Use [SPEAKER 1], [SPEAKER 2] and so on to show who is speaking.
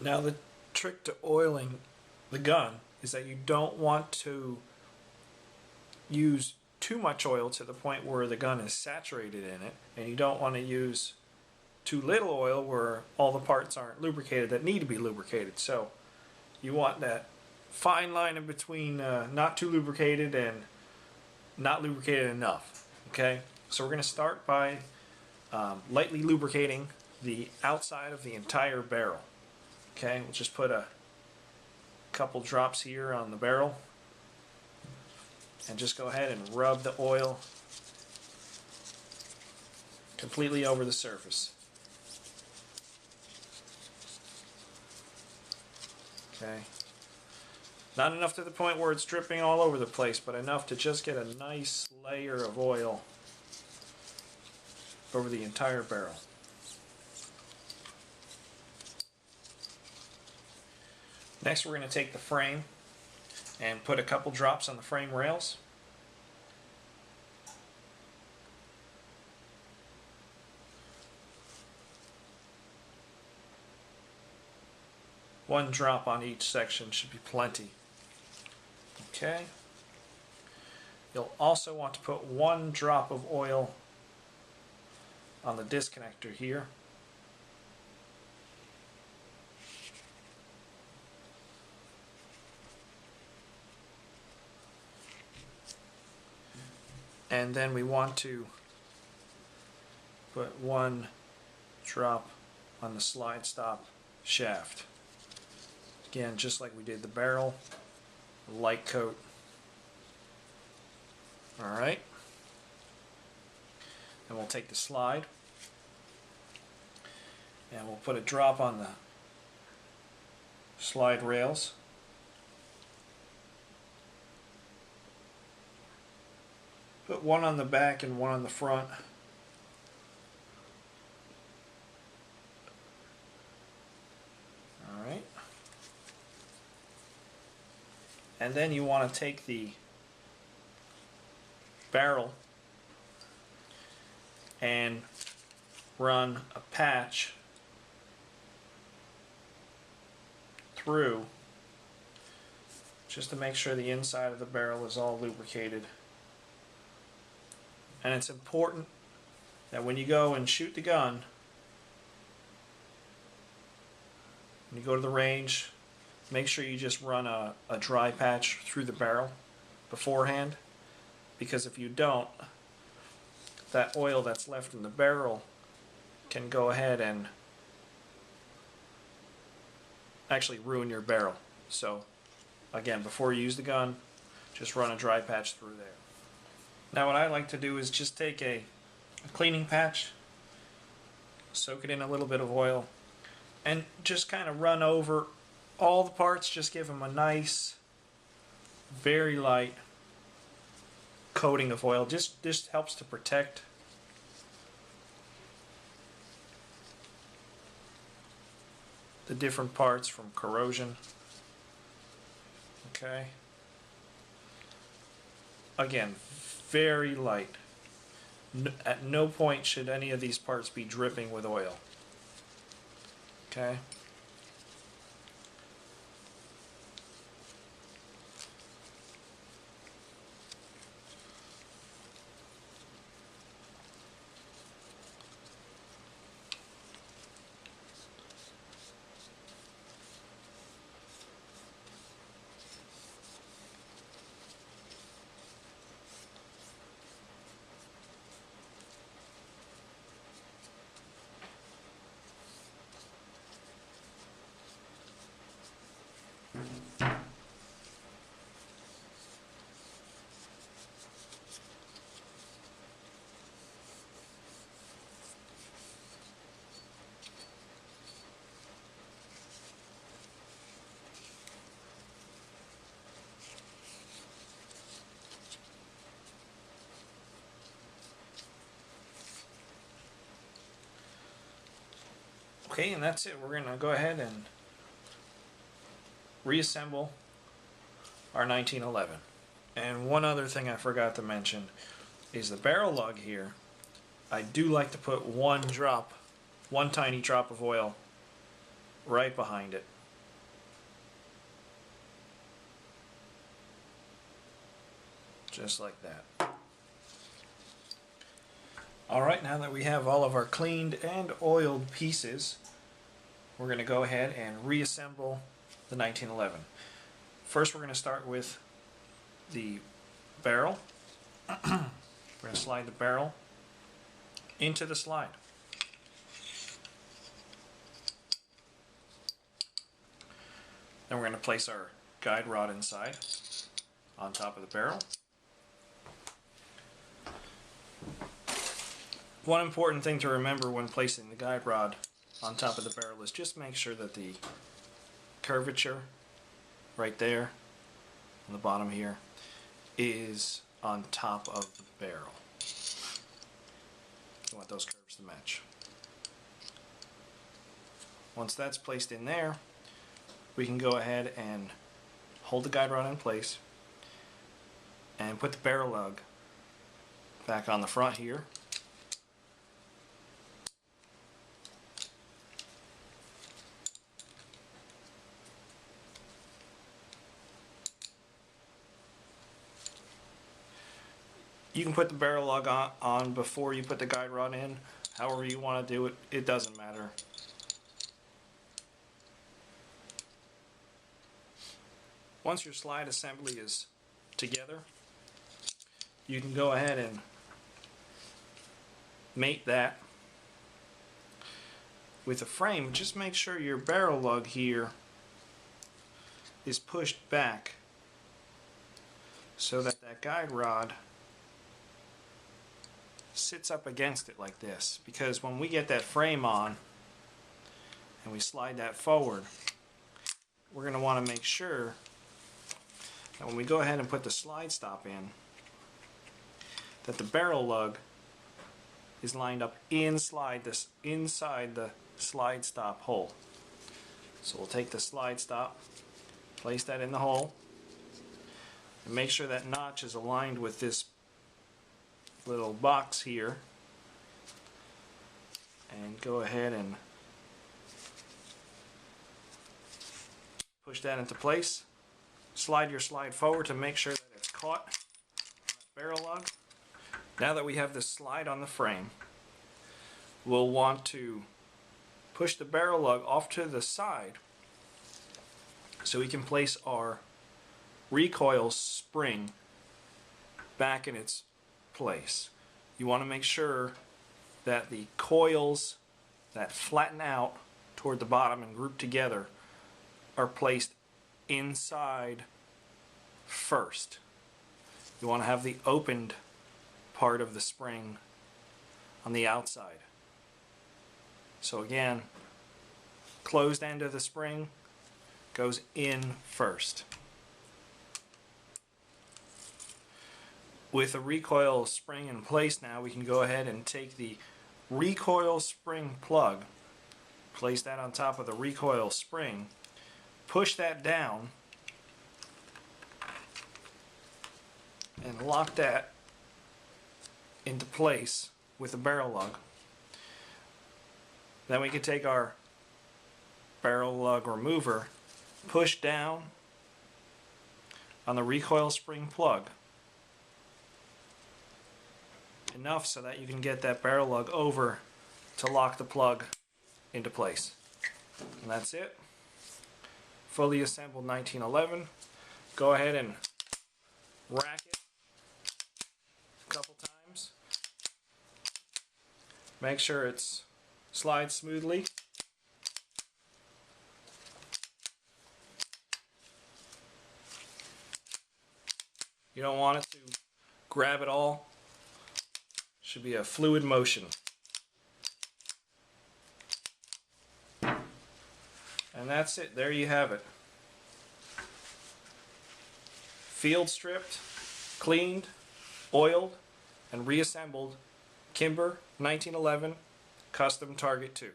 [SPEAKER 1] Now the trick to oiling the gun is that you don't want to use too much oil to the point where the gun is saturated in it, and you don't want to use too little oil where all the parts aren't lubricated that need to be lubricated. So you want that fine line in between not too lubricated and not lubricated enough. Okay, so we're going to start by lightly lubricating the outside of the entire barrel. Okay, we'll just put a couple drops here on the barrel and just go ahead and rub the oil completely over the surface. Okay, not enough to the point where it's dripping all over the place, but enough to just get a nice layer of oil over the entire barrel. Next, we're going to take the frame and put a couple drops on the frame rails. One drop on each section should be plenty. Okay. You'll also want to put one drop of oil on the disconnector here. And then we want to put one drop on the slide stop shaft. Again, just like we did the barrel, a light coat. Alright. And we'll take the slide and we'll put a drop on the slide rails. Put one on the back and one on the front. Alright. And then you want to take the barrel and run a patch through just to make sure the inside of the barrel is all lubricated. And it's important that when you go and shoot the gun, when you go to the range, make sure you just run a dry patch through the barrel beforehand, because if you don't, that oil that's left in the barrel can go ahead and actually ruin your barrel. So again, before you use the gun, just run a dry patch through there. Now what I like to do is just take a cleaning patch, soak it in a little bit of oil, and just kind of run over all the parts. Just give them a nice, very light coating of oil. Just helps to protect the different parts from corrosion. Okay. Again, very light. At no point should any of these parts be dripping with oil. Okay. Okay, and that's it. We're going to go ahead and reassemble our 1911. And one other thing I forgot to mention is the barrel lug here. I do like to put one tiny drop of oil right behind it. Just like that. Alright, now that we have all of our cleaned and oiled pieces, we're going to go ahead and reassemble the 1911. First we're going to start with the barrel. We're going to slide the barrel into the slide. Then we're going to place our guide rod inside on top of the barrel. One important thing to remember when placing the guide rod on top of the barrel is just make sure that the curvature right there on the bottom here is on top of the barrel. You want those curves to match. Once that's placed in there, we can go ahead and hold the guide rod in place and put the barrel lug back on the front here. You can put the barrel lug on before you put the guide rod in. However you want to do it, it doesn't matter. Once your slide assembly is together, you can go ahead and mate that with a frame. Just make sure your barrel lug here is pushed back so that that guide rod sits up against it like this, because when we get that frame on and we slide that forward, we're going to want to make sure that when we go ahead and put the slide stop in, that the barrel lug is lined up inside the slide stop hole. So we'll take the slide stop, place that in the hole, and make sure that notch is aligned with this little box here, and go ahead and push that into place. Slide your slide forward to make sure that it's caught on that barrel lug. Now that we have the slide on the frame, we'll want to push the barrel lug off to the side so we can place our recoil spring back in its place. You want to make sure that the coils that flatten out toward the bottom and group together are placed inside first. You want to have the opened part of the spring on the outside. So again, closed end of the spring goes in first. With the recoil spring in place now, we can go ahead and take the recoil spring plug, place that on top of the recoil spring, push that down, and lock that into place with the barrel lug. Then we can take our barrel lug remover, push down on the recoil spring plug enough so that you can get that barrel lug over to lock the plug into place. And that's it. Fully assembled 1911. Go ahead and rack it a couple times. Make sure it's slides smoothly. You don't want it to grab it all. Should be a fluid motion. And that's it. There you have it. Field stripped, cleaned, oiled, and reassembled Kimber 1911 Custom Target 2.